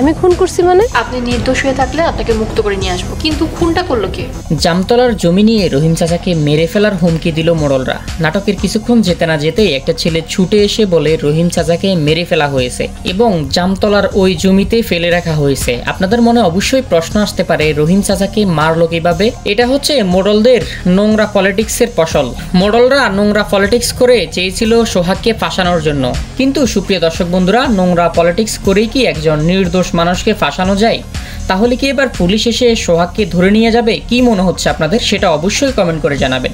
আমি খুন করছি মানে? আপনি নির্দোষ হয়ে থাকলে আপনাকে মুক্ত করে নিয়ে আসবো, কিন্তু খুনটা করলো কে? জামতলার জমি নিয়ে রহিম চাচাকে মেরে ফেলার হুমকি দিল মোড়লরা। নাটকের কিছুক্ষণ যেতে না যেতেই একটা ছেলে ছুটে এসে বলে রহিম চাচাকে মেরে ফেলা হয়েছে এবং জামতলার ওই জমিতে ফেলে রাখা হয়েছে। আপনাদের মনে অবশ্যই প্রশ্ন আসতে পারে, রহিম চাচাকে মারলো কিভাবে? এটা হচ্ছে মোড়লদের নোংরা পলিটিক্সের ফসল। মোড়লরা নোংরা পলিটিক্স করে চেয়েছিল সোহাগকে ফাঁসানোর জন্য, কিন্তু সুপ্রিয় দর্শক বন্ধুরা, নোংরা পলিটিক্স করেই কি একজন নির্দোষ মানুষকে ফাঁসানো যায়? তাহলে কি এবার পুলিশ এসে সোহাগকে ধরে নিয়ে যাবে? কি মনে হচ্ছে আপনাদের, সেটা অবশ্যই কমেন্ট করে জানাবেন।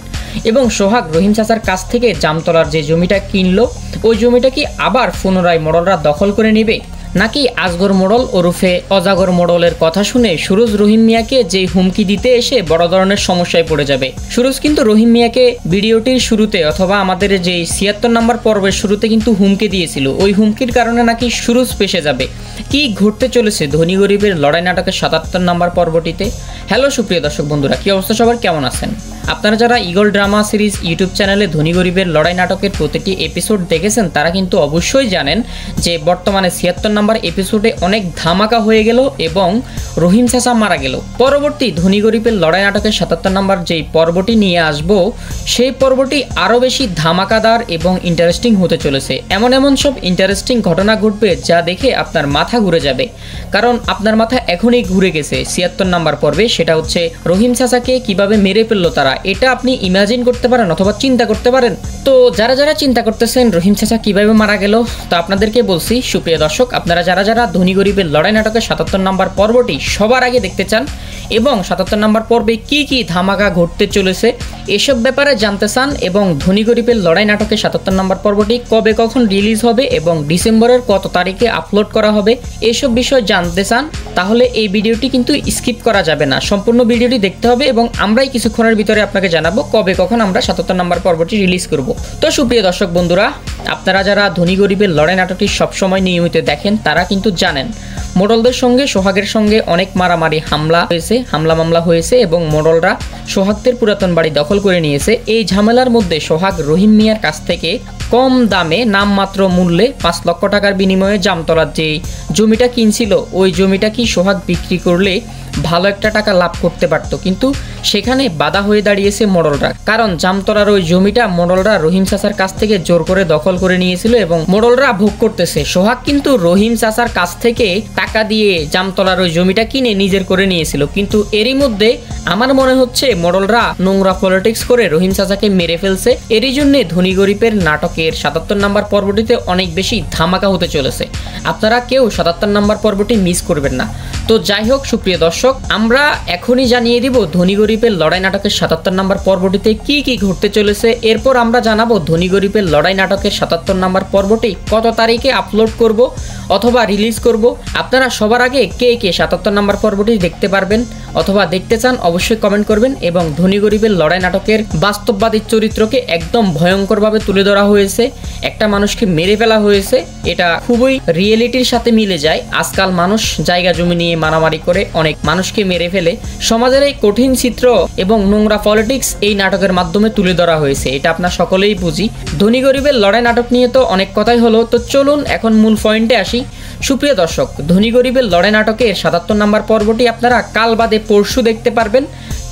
এবং সোহাগ রহিম চাচার কাছ থেকে জামতলার যে জমিটা কিনলো, ওই জমিটা কি আবার পুনরায় মোড়লরা দখল করে নেবে, নাকি আজগর মোড়ল ওরফে অজাগর মোড়লের কথা শুনে সুরজ রহিম মিয়াকে যে হুমকি দিতে এসে বড় ধরনের সমস্যায় পড়ে যাবে? সুরজ কিন্তু রহিম মিয়াকে ভিডিওটির শুরুতে অথবা আমাদের যে ৭৬ নম্বর পর্বের শুরুতে কিন্তু হুমকি দিয়েছিল। ওই হুমকির কারণে নাকি সুরজ পেশে যাবে। কি ঘটতে চলেছে ধনী গরিবের লড়াই নাটকের ৭৭ নম্বর পর্বটিতে? হ্যালো সুপ্রিয় দর্শক বন্ধুরা, কি অবস্থা সবার, কেমন আছেন? আপনারা যারা ঈগল ড্রামা সিরিজ ইউটিউব চ্যানেলে ধনী গরিবের লড়াই নাটকের প্রতিটি এপিসোড দেখেছেন, তারা কিন্তু অবশ্যই জানেন যে বর্তমানে ৭৬ নম্বর এপিসোডে অনেক ধামাকা হয়ে গেল এবং রহিম চাচা মারা গেল। পরবর্তী ধনী গরিবের লড়াই নাটকের ৭৭ নম্বর যেই পর্বটি নিয়ে আসব, সেই পর্বটি আরও বেশি ধামাকাদার এবং ইন্টারেস্টিং হতে চলেছে। এমন এমন সব ইন্টারেস্টিং ঘটনা ঘটবে যা দেখে আপনার মাথা ঘুরে যাবে, কারণ আপনার মাথা এখনই ঘুরে গেছে ৭৬ নম্বর পর্বে। সেটা হচ্ছে রহিম চাচাকে কিভাবে মেরে ফেললো তারা, এটা আপনি ইমাজিন করতে পারেন অথবা চিন্তা করতে পারেন। তো যারা যারা চিন্তা করতেছেন রহিম চাচা কিভাবে মারা গেল, তো আপনাদেরকে বলছি সুপ্রিয় দর্শক, আপনারা যারা যারা ধনী গরিবের লড়াই নাটকের ৭৭ নম্বর পর্বটি সবার আগে দেখতে চান এবং ৭৭ নম্বর পর্বে কি কি ধামাকা ঘটতে চলেছে এসব ব্যাপারে জানতে চান, এবং ধনী গরিবের লড়াই নাটকের ৭৭ নম্বর পর্বটি কবে কখন রিলিজ হবে এবং ডিসেম্বরের কত তারিখে আপলোড করা হবে, এসব বিষয় জানতে চান, তাহলে এই ভিডিওটি কিন্তু স্কিপ করা যাবে না, সম্পূর্ণ ভিডিওটি দেখতে হবে এবং আমরাই কিছুক্ষণের ভিতরে আপনাকে জানাবো কবে কখন আমরা ৭৭ নম্বর পর্বটি রিলিজ করব। তো সুপ্রিয় দর্শক বন্ধুরা, আপনারা যারা ধনী গরিবের লড়াই নাটকটি সবসময় নিয়মিত দেখেন, তারা কিন্তু জানেন মোড়লদের সঙ্গে সোহাগের সঙ্গে অনেক মারামারি হামলা মামলা হয়েছে এবং মোড়লরা সোহাগদের পুরাতন বাড়ি দখল করে নিয়েছে। এই ঝামেলার মধ্যে সোহাগ রহিম মিয়ার কাছ থেকে কম দামে নামমাত্র মূল্যে ৫ লক্ষ টাকার বিনিময়ে জামতলার যে জমিটা কিনছিল, ওই জমিটা কি সোহাগ বিক্রি করলে ভালো একটা টাকা লাভ করতে পারত, কিন্তু সেখানে বাধা হয়ে দাঁড়িয়েছে মোড়লরা। কারণ জামতলার ওই জমিটা মোড়লরা রহিম চাচার কাছ থেকে জোর করে দখল করে নিয়েছিল এবং মোড়লরা ভোগ করতেছে। সোহাগ কিন্তু রহিম চাচার কাছ থেকে টাকা দিয়ে জামতলার ওই জমিটা কিনে নিজের করে নিয়েছিল, কিন্তু এরই মধ্যে আমার মনে হচ্ছে মোড়লরা নোংরা পলিটিক্স করে রহিম চাচাকে মেরে ফেলছে। এরই জন্য ধনী গরিবের নাটকের ৭৭ নম্বর পর্বটিতে অনেক বেশি ধামাকা হতে চলেছে। আপনারা কেউ ৭৭ নম্বর পর্বটি মিস করবেন না। তো যাই হোক সুপ্রিয় দর্শক, আমরা এখনই জানিয়ে দিব ধনী গরিবের লড়াই নাটকের ৭৭ নম্বর পর্বটিতে কি কি ঘটতে চলেছে। এরপর আমরা জানাবো ধনী গরিবের লড়াই নাটকের ৭৭ নম্বর পর্বটি কত তারিখে আপলোড করব অথবা রিলিজ করব। আপনারা সবার আগে কে কে ৭৭ নম্বর পর্বটি দেখতে পারবেন অথবা দেখতে চান অবশ্যই কমেন্ট করবেন। এবং ধনী গরিবের লড়াই নাটকের বাস্তববাদী চরিত্রকে একদম ভয়ঙ্করভাবে তুলে ধরা হয়েছে, একটা মানুষকে মেরে ফেলা হয়েছে, এটা খুবই রিয়েলিটির সাথে মিলে যায়। আজকাল মানুষ জায়গা জমি নিয়ে মারামারি করে অনেক মানুষকে মেরে ফেলে। সমাজের এই কঠিন চিত্র এবং নোংরা পলিটিক্স এই নাটকের মাধ্যমে তুলে ধরা হয়েছে, এটা আপনারা সকলেই বুঝি। ধনী গরিবের লড়াই নাটক নিয়ে তো অনেক কথাই হলো, তো চলুন এখন মূল পয়েন্টে আসি। সুপ্রিয় দর্শক, ধনী গরিবের লড়াই নাটকের ৭৭ নম্বর পর্বটি আপনারা কাল বাদে পরশু দেখতে পারবেন,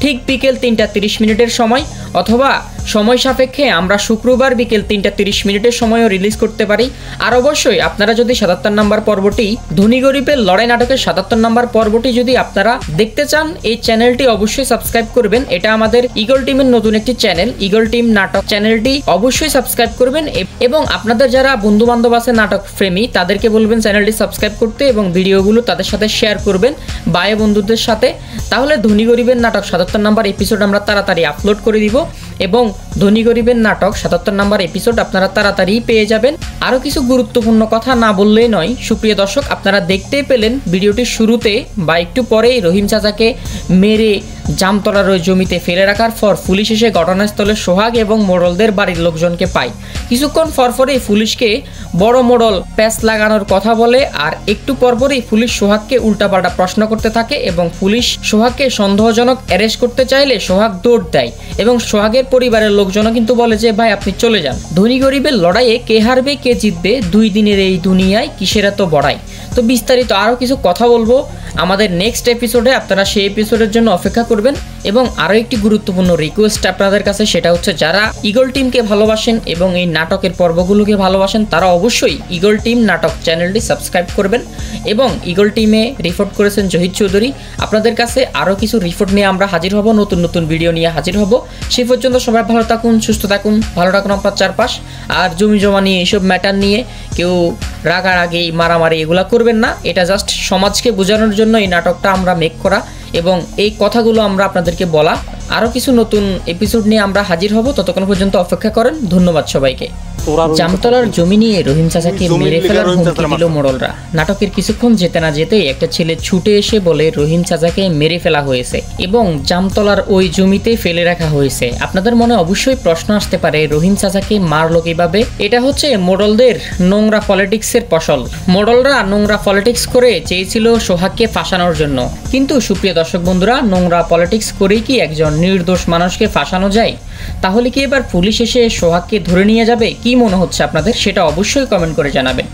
ঠিক বিকেল ৩টা ৩০ সময়, অথবা সময় সাপেক্ষে আমরা শুক্রবার বিকেল ৩টা ৩০ সময়ও রিলিজ করতে পারি। আর অবশ্যই আপনারা যদি ৭৭ নম্বর পর্বটি ধনী গরিবের লড়াই নাটকের ৭৭ নম্বর পর্বটি যদি আপনারা দেখতে চান, এই চ্যানেলটি অবশ্যই সাবস্ক্রাইব করবেন। এটা আমাদের ঈগল টিমের নতুন একটি চ্যানেল, ঈগল টিম নাটক চ্যানেলটি অবশ্যই সাবস্ক্রাইব করবেন এবং আপনাদের যারা বন্ধু বান্ধব আছে নাটক প্রেমী, তাদেরকে বলবেন চ্যানেলটি সাবস্ক্রাইব করতে এবং ভিডিওগুলো তাদের সাথে শেয়ার করবেন ভাই বন্ধুদের সাথে। তাহলে ধনী গরিবের নাটক ৭৭ নম্বর এপিসোড আমরা তাড়াতাড়ি আপলোড করে দিব এবং ধনী গরিবের নাটক ৭৭ নম্বর এপিসোড আপনারা তাড়াতাড়ি পেয়ে যাবেন। আরও কিছু গুরুত্বপূর্ণ কথা না বললেই নয় সুপ্রিয় দর্শক, আপনারা দেখতেই পেলেন ভিডিওটির শুরুতে বা একটু পরেই রহিম চাচাকে মেরে জামতলার ওই জমিতে ফেলে রাখার পর পুলিশ এসে ঘটনাস্থলে সোহাগ এবং মোড়লদের বাড়ির লোকজনকে পায়। কিছুক্ষণ পরপরই পুলিশকে বড় মোড়ল প্যাচ লাগানোর কথা বলে, আর একটু পরপরই পুলিশ সোহাগকে উল্টাপাল্টা প্রশ্ন করতে থাকে এবং পুলিশ সোহাগকে সন্দেহজনক অ্যারেস্ট করতে চাইলে সোহাগ দৌড় দেয় এবং সোহাগের পরিবারের লোকজনও কিন্তু বলে যে ভাই আপনি চলে যান। ধনী গরিবের লড়াইয়ে কে হারবে কে জিতবে, 2 দিনের এই দুনিয়ায় কিসের এত বড়াই। তো বিস্তারিত আরও কিছু কথা বলবো আমাদের নেক্সট এপিসোডে, আপনারা সেই এপিসোডের জন্য অপেক্ষা করবেন। এবং আরও একটি গুরুত্বপূর্ণ রিকোয়েস্ট আপনাদের কাছে, সেটা হচ্ছে যারা ঈগল টিমকে ভালোবাসেন এবং এই নাটকের পর্বগুলোকে ভালোবাসেন তারা অবশ্যই ঈগল টিম নাটক চ্যানেলটি সাবস্ক্রাইব করবেন। এবং ঈগল টিমে রিপোর্ট করেছেন জহিদ চৌধুরী। আপনাদের কাছে আরও কিছু রিপোর্ট নিয়ে আমরা হাজির হব, নতুন নতুন ভিডিও নিয়ে হাজির হব। সেই পর্যন্ত সবাই ভালো থাকুন, সুস্থ থাকুন, ভালো রাখুন আপনার চারপাশ। আর জমি জমা নিয়ে এইসব ম্যাটার নিয়ে কেউ রাগারাগি মারামারি এগুলা করবেন না। এটা জাস্ট সমাজকে বোঝানোর জন্য এই নাটকটা আমরা মেক করা এবং এই কথাগুলো আমরা আপনাদেরকে বলা। আরও কিছু নতুন এপিসোড নিয়ে আমরা হাজির হব, ততক্ষণ পর্যন্ত অপেক্ষা করেন। ধন্যবাদ সবাইকে। জামতলার জমি নিয়ে রহিম চাচাকে মেরে ফেলার হুমকি দিল মোড়লরা। নাটকের কিছুক্ষণ যেতে না যেতেই একটা ছেলে ছুটে এসে বলে রহিম চাচাকে মেরে ফেলা হয়েছে এবং জামতলার ওই জমিতে ফেলে রাখা হয়েছে। আপনাদের মনে অবশ্যই প্রশ্ন আসতে পারে রহিম চাচাকে মারলো কিভাবে? এটা হচ্ছে মোড়লদের নোংরা পলিটিক্সের ফসল। মোড়লরা নোংরা পলিটিক্স করে চেয়েছিল সোহাগকে ফাঁসানোর জন্য, কিন্তু সুপ্রিয় দর্শক বন্ধুরা, নোংরা পলিটিক্স করেই কি একজন নির্দোষ মানুষকে ফাঁসানো যায়? তাহলে কি এবার পুলিশ এসে সোহাগকে ধরে নিয়ে যাবে? কি মনে হচ্ছে আপনাদের, সেটা অবশ্যই কমেন্ট করে জানাবেন।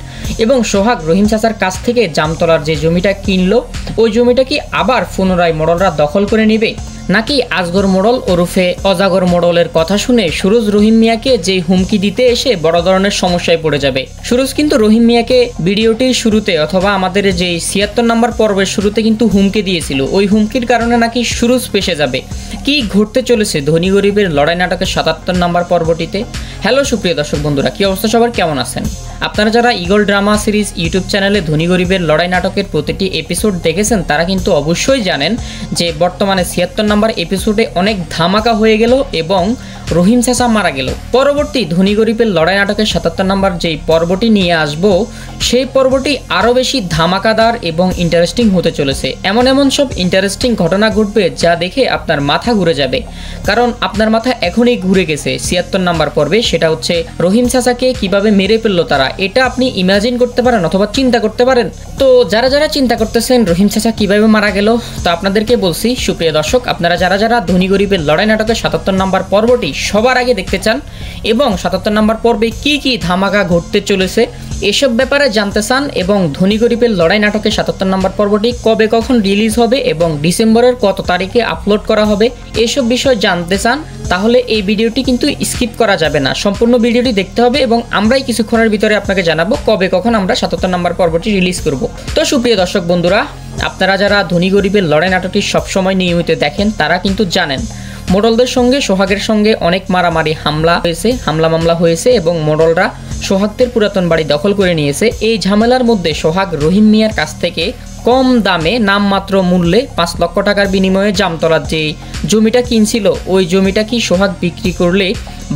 এবং সোহাগ রহিম চাচার কাছ থেকে জামতলার যে জমিটা কিনলো, ওই জমিটা কি আবার পুনরায় মোড়লরা দখল করে নেবে, নাকি আজগর মোড়ল ওরফে অজাগর মোড়লের কথা শুনে সুরজ রহিম মিয়াকে যে হুমকি দিতে এসে বড় ধরনের সমস্যায় পড়ে যাবে? সুরজ কিন্তু রহিম মিয়াকে ভিডিওটির শুরুতে অথবা আমাদের যে 76 নম্বর পর্বের শুরুতে কিন্তু হুমকি দিয়েছিল। ওই হুমকির কারণে নাকি সুরজ পেশে যাবে। কি ঘটতে চলেছে ধনী গরিবের লড়াই নাটকের 77 নম্বর পর্বটিতে? হ্যালো সুপ্রিয় দর্শক বন্ধুরা, কি অবস্থা সবার, কেমন আছেন? আপনারা যারা ঈগল ড্রামা সিরিজ ইউটিউব চ্যানেলে ধনী গরিবের লড়াই নাটকের প্রতিটি এপিসোড দেখেছেন তারা কিন্তু অবশ্যই জানেন যে বর্তমানে 76 নম্বর এপিসোডে অনেক ধামাকা হয়ে গেল এবং রহিম চাচা মারা গেল। পরবর্তী ধনী গরিবের লড়াই নাটকের 77 নম্বর যেই পর্বটি নিয়ে আসব, সেই পর্বটি আরও বেশি ধামাকাদার এবং ইন্টারেস্টিং হতে চলেছে। এমন এমন সব ইন্টারেস্টিং ঘটনা ঘটবে যা দেখে আপনার মাথা ঘুরে যাবে, কারণ আপনার মাথা এখনই ঘুরে গেছে 76 নম্বর পর্বে। সেটা হচ্ছে রহিম চাচাকে কিভাবে মেরে ফেললো তারা, এটা আপনি ইমাজিন করতে পারেন অথবা চিন্তা করতে পারেন। তো যারা যারা চিন্তা করতেছেন রহিম চাচা কিভাবে মারা গেল, তো আপনাদেরকে বলছি সুপ্রিয় দর্শক, আপনারা যারা যারা ধনী গরিবের লড়াই নাটকের 77 নম্বর পর্বটি সবার আগে দেখতে চান এবং 77 নম্বর পর্বে কি কি ধামাকা ঘটতে চলেছে এসব ব্যাপারে জানতে চান এবং ধনী গরিবের লড়াই নাটকের 77 নম্বর পর্বটি কবে কখন রিলিজ হবে এবং ডিসেম্বরের কত তারিখে আপলোড করা হবে এসব বিষয় জানতে চান, তাহলে এই ভিডিওটি কিন্তু স্কিপ করা যাবে না, সম্পূর্ণ ভিডিওটি দেখতে হবে এবং আমরাই কিছুক্ষণের ভিতরে আপনাকে জানাবো কবে কখন আমরা 77 নম্বর পর্বটি রিলিজ করব। তো সুপ্রিয় দর্শক বন্ধুরা, আপনারা যারা ধনী গরিবের লড়াই নাটকটি সবসময় নিয়মিত দেখেন তারা কিন্তু জানেন মোড়লদের সঙ্গে সোহাগের সঙ্গে অনেক মারামারি হামলা মামলা হয়েছে এবং মোড়লরা সোহাগদের পুরাতন বাড়ি দখল করে নিয়েছে। এই ঝামেলার মধ্যে সোহাগ রহিম মিয়ার কাছ থেকে কম দামে নামমাত্র মূল্যে 5 লক্ষ টাকার বিনিময়ে জামতলার যে জমিটা কিনছিল, ওই জমিটা কি সোহাগ বিক্রি করলে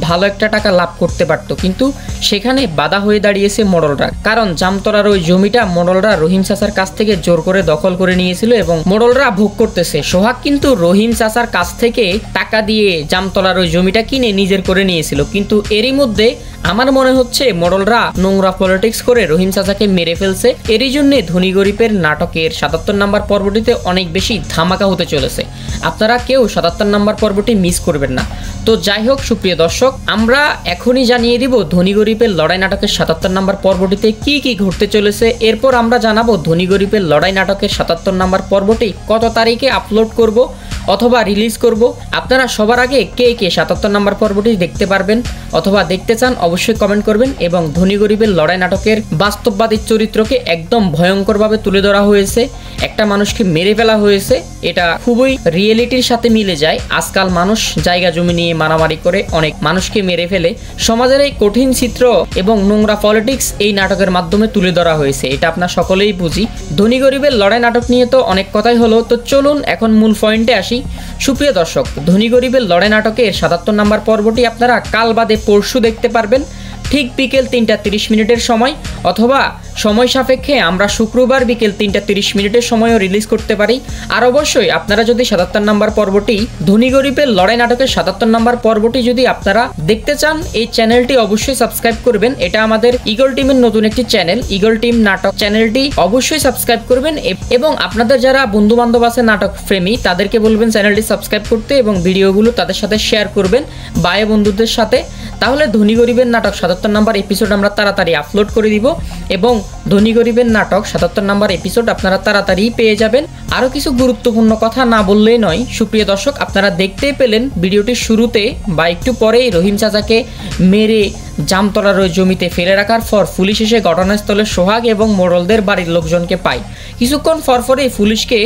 ভালো একটা টাকা লাভ করতে পারতো, কিন্তু সেখানে বাধা হয়ে দাঁড়িয়েছে মোড়লরা। কারণ জামতলার ওই জমিটা মোড়লরা রহিম চাচার কাছ থেকে জোর করে দখল করে নিয়েছিল এবং মোড়লরা ভোগ করতেছে। সোহাগ কিন্তু রহিম চাচার কাছ থেকে টাকা দিয়ে জামতলার ওই জমিটা কিনে নিজের করে নিয়েছিল, কিন্তু এরই মধ্যে আমার মনে হচ্ছে মোড়লরা নোংরা পলিটিক্স করে রহিম চাচাকে মেরে ফেলছে। এরই জন্য ধনী গরিবের নাটকের 77 নম্বর পর্বটিতে অনেক বেশি ধামাকা হতে চলেছে। আপনারা কেউ 77 নম্বর পর্বটি মিস করবেন না। তো যাই হোক সুপ্রিয় দর্শক, আমরা এখনই জানিয়ে দিব ধনী গরিবের লড়াই নাটকের 77 নম্বর পর্বটিতে কি কি ঘটতে চলেছে। এরপর আমরা জানাবো ধনী গরিবের লড়াই নাটকের 77 নম্বর পর্বটি কত তারিখে আপলোড করব অথবা রিলিজ করব। আপনারা সবার আগে কে কে 77 নম্বর পর্বটি দেখতে পারবেন অথবা দেখতে চান অবশ্যই কমেন্ট করবেন। এবং ধনী গরিবের লড়াই নাটকের বাস্তববাদী চরিত্রকে একদম ভয়ঙ্করভাবে তুলে ধরা হয়েছে, একটা মানুষকে মেরে ফেলা হয়েছে, এটা খুবই রিয়েলিটির সাথে মিলে যায়। আজকাল মানুষ জায়গা জমি নিয়ে মারামারি করে অনেক মানুষকে মেরে ফেলে। সমাজের এই কঠিন চিত্র এবং নোংরা পলিটিক্স এই নাটকের মাধ্যমে তুলে ধরা হয়েছে, এটা আপনারা সকলেই বুঝি। ধনী গরিবের লড়াই নাটক নিয়ে তো অনেক কথাই হলো, তো চলুন এখন মূল পয়েন্টে আসি। সুপ্রিয় দর্শক, ধনী গরিবের লড়াই নাটকের 77 নম্বর পর্বটি আপনারা কাল বাদে পরশু দেখতে পারবেন ঠিক বিকেল 3টা 30 মিনিটের সময়, অথবা সময় সাপেক্ষে আমরা শুক্রবার বিকেল 3:30 সময়ও রিলিজ করতে পারি। আর অবশ্যই আপনারা যদি 77 নম্বর পর্বটি ধনী গরিবের লড়াই নাটকের 77 নম্বর পর্বটি যদি আপনারা দেখতে চান, এই চ্যানেলটি অবশ্যই সাবস্ক্রাইব করবেন। এটা আমাদের ইগল টিমের নতুন একটি চ্যানেল, ইগল টিম নাটক চ্যানেলটি অবশ্যই সাবস্ক্রাইব করবেন এবং আপনাদের যারা বন্ধু বান্ধব আছে নাটক প্রেমী তাদেরকে বলবেন চ্যানেলটি সাবস্ক্রাইব করতে এবং ভিডিওগুলো তাদের সাথে শেয়ার করবেন ভাই বন্ধুদের সাথে। তাহলে ধনী গরিবের নাটক 77 নম্বর এপিসোড আমরা তাড়াতাড়ি আপলোড করে দিব এবং ধনী গরিবের নাটক 77 নম্বর এপিসোড আপনারা তাড়াতাড়ি পেয়ে যাবেন। আরও কিছু গুরুত্বপূর্ণ কথা না বললেই নয়, সুপ্রিয় দর্শক, আপনারা দেখতেই পেলেন ভিডিওটির শুরুতে বা একটু পরেই রহিম চাচাকে মেরে জামতলার ওই জমিতে ফেলে রাখার পর পুলিশ এসে ঘটনাস্থলে সোহাগ এবং মোড়লদের বাড়ির লোকজনকে পায়। কিছুক্ষণ পরপরই পুলিশকে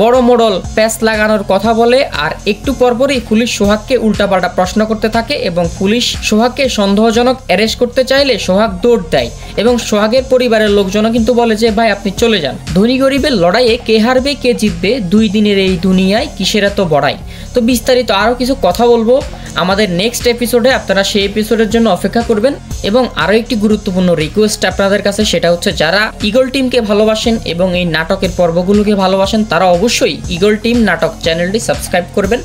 বড় মোড়ল প্যাচ লাগানোর কথা বলে, আর একটু পরপরই পুলিশ সোহাগকে উল্টাপাল্টা প্রশ্ন করতে থাকে এবং পুলিশ সোহাগকে সন্দেহজনক অ্যারেস্ট করতে চাইলে সোহাগ দৌড় দেয় এবং সোহাগের পরিবারের লোকজনও কিন্তু বলে যে ভাই আপনি চলে যান। ধনী গরিবের লড়াইয়ে কে হারবে কে জিতবে, 2 দিনের এই দুনিয়ায় কিসের এত বড়াই। তো বিস্তারিত আরও কিছু কথা বলবো আমাদের নেক্সট এপিসোডে, আপনারা সেই এপিসোডের জন্য অপেক্ষা করবেন। এবং আরও একটি গুরুত্বপূর্ণ রিকোয়েস্ট আপনাদের কাছে, সেটা হচ্ছে যারা ইগল টিমকে ভালোবাসেন এবং এই নাটকের পর্বগুলোকে ভালোবাসেন তারা অবশ্যই ইগল টিম নাটক চ্যানেলটি সাবস্ক্রাইব করবেন।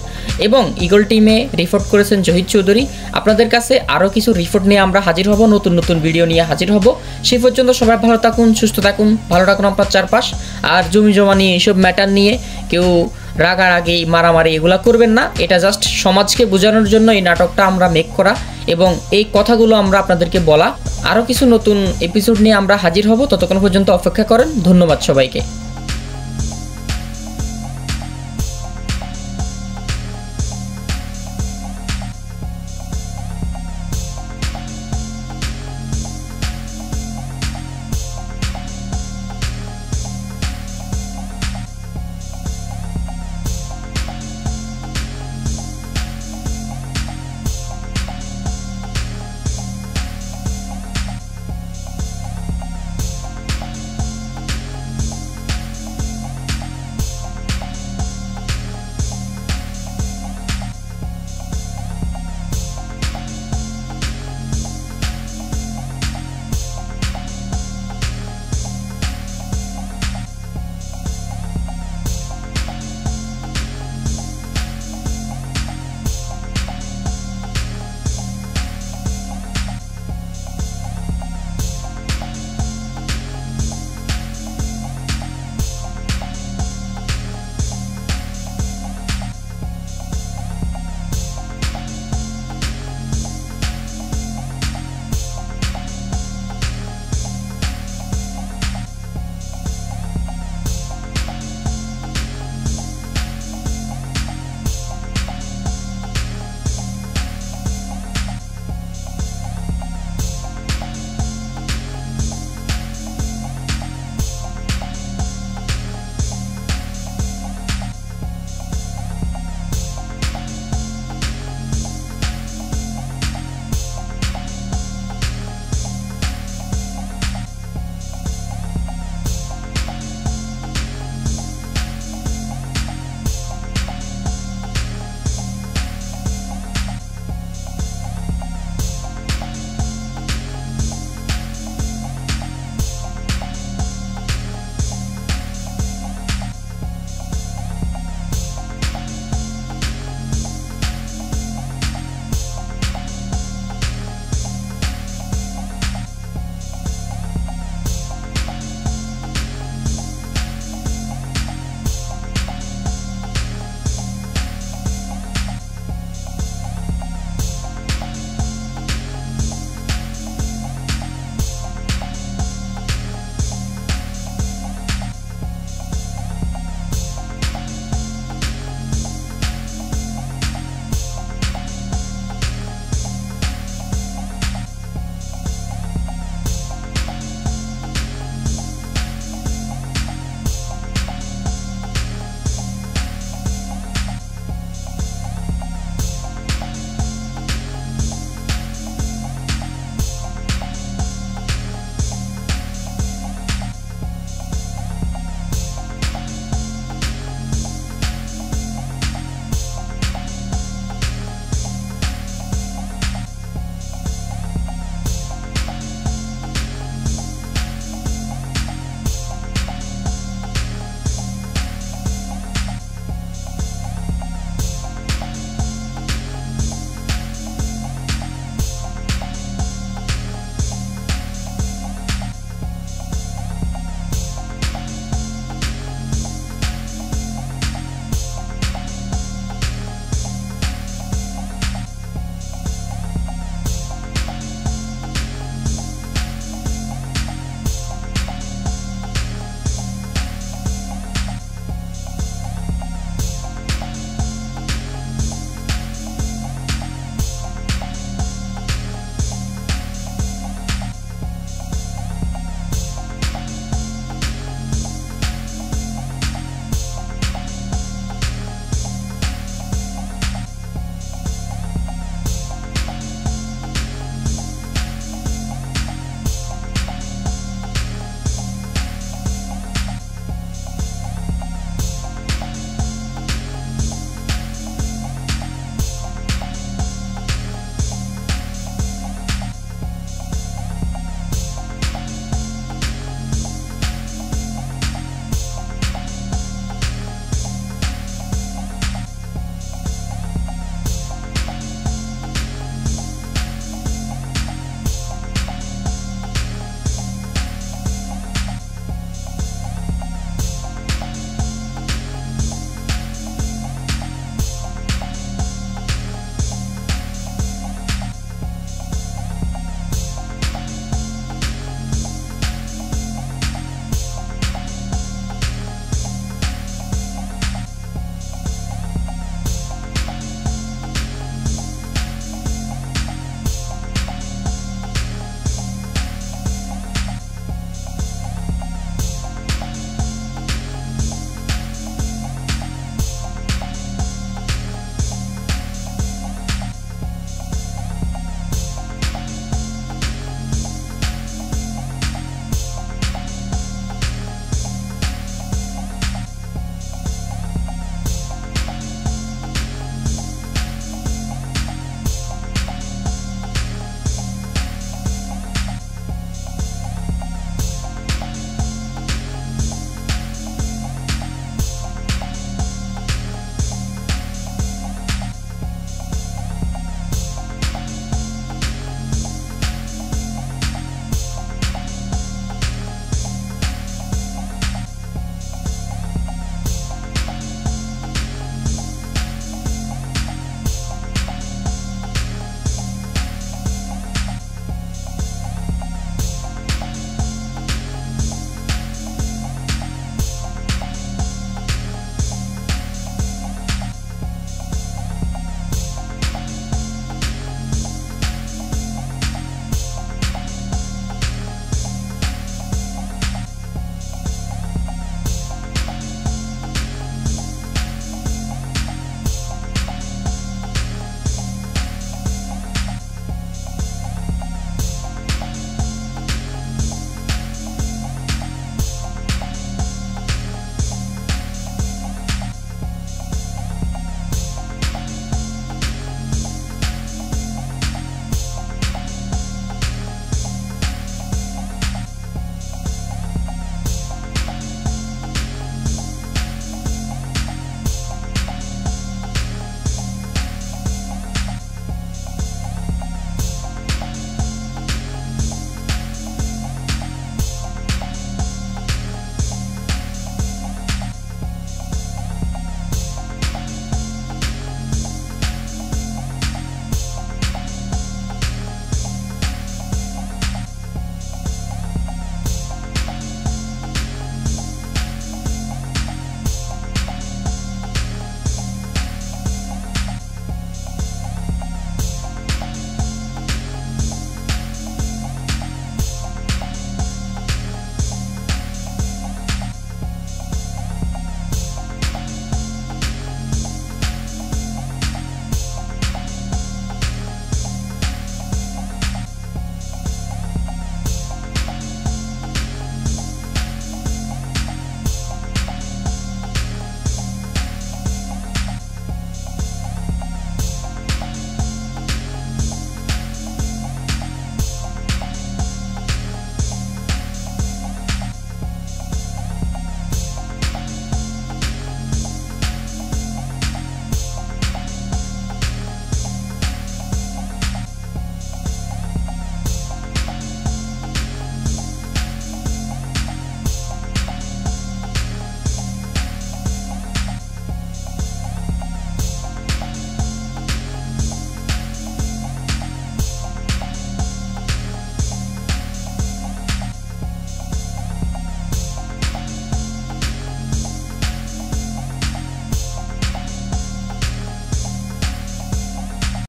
এবং ইগল টিমে রিপোর্ট করেছেন জহির চৌধুরী। আপনাদের কাছে আরও কিছু রিপোর্ট নিয়ে আমরা হাজির হব, নতুন নতুন ভিডিও নিয়ে হাজির হব। সেই পর্যন্ত সবাই ভালো থাকুন, সুস্থ থাকুন, ভালো রাখুন আপনার চারপাশ। আর জমি জমা নিয়ে এইসব ম্যাটার নিয়ে কেউ রাগারাগি মারামারি এগুলা করবেন না। এটা জাস্ট সমাজকে বোঝানোর জন্য এই নাটকটা আমরা মেক করা এবং এই কথাগুলো আমরা আপনাদেরকে বলা। আরও কিছু নতুন এপিসোড নিয়ে আমরা হাজির হব, ততক্ষণ পর্যন্ত অপেক্ষা করেন। ধন্যবাদ সবাইকে।